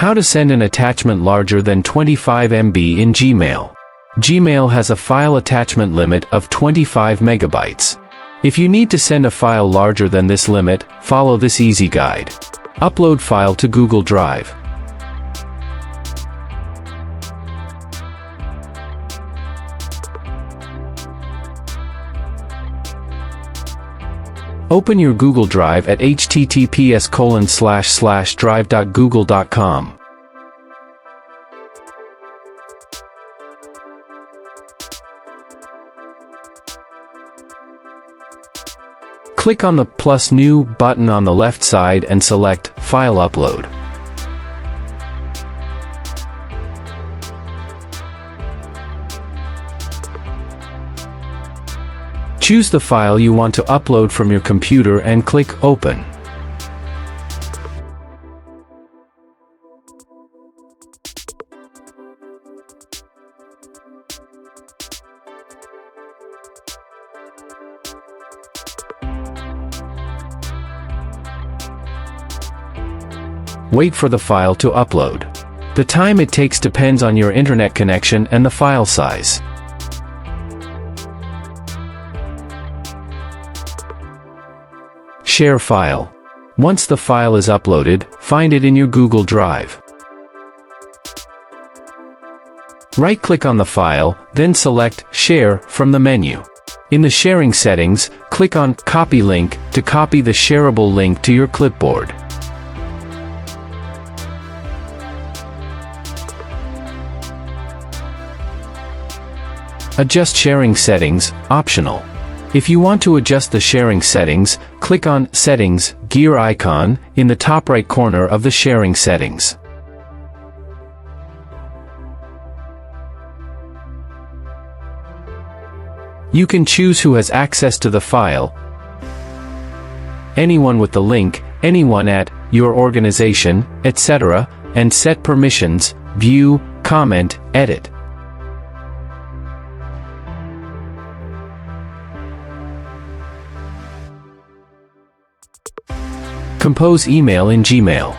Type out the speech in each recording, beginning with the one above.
How to send an attachment larger than 25 MB in Gmail. Gmail has a file attachment limit of 25 megabytes. If you need to send a file larger than this limit, follow this easy guide. Upload file to Google Drive. Open your Google Drive at https://drive.google.com. Click on the plus new button on the left side and select File Upload. Choose the file you want to upload from your computer and click Open. Wait for the file to upload. The time it takes depends on your internet connection and the file size. Share file. Once the file is uploaded, find it in your Google Drive. Right-click on the file, then select Share from the menu. In the sharing settings, click on Copy Link to copy the shareable link to your clipboard. Adjust sharing settings, optional. If you want to adjust the sharing settings, click on Settings gear icon in the top right corner of the sharing settings. You can choose who has access to the file, anyone with the link, anyone at your organization, etc., and set permissions, view, comment, edit. Compose email in Gmail.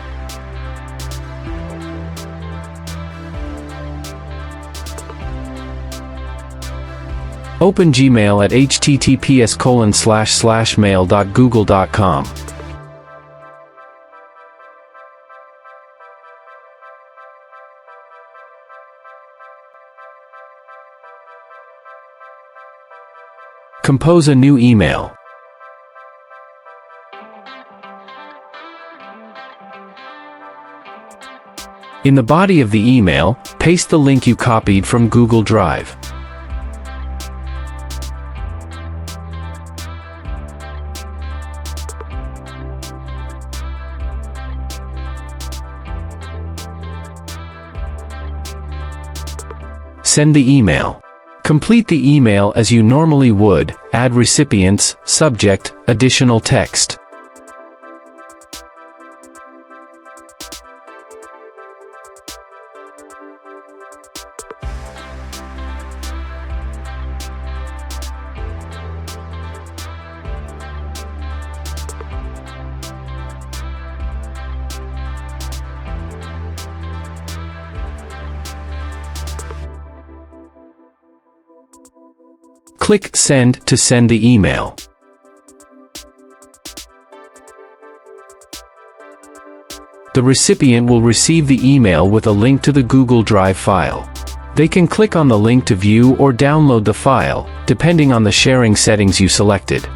Open Gmail at https://mail.google.com. Compose a new email. In the body of the email, paste the link you copied from Google Drive. Send the email. Complete the email as you normally would, add recipients, subject, additional text. Click Send to send the email. The recipient will receive the email with a link to the Google Drive file. They can click on the link to view or download the file, depending on the sharing settings you selected.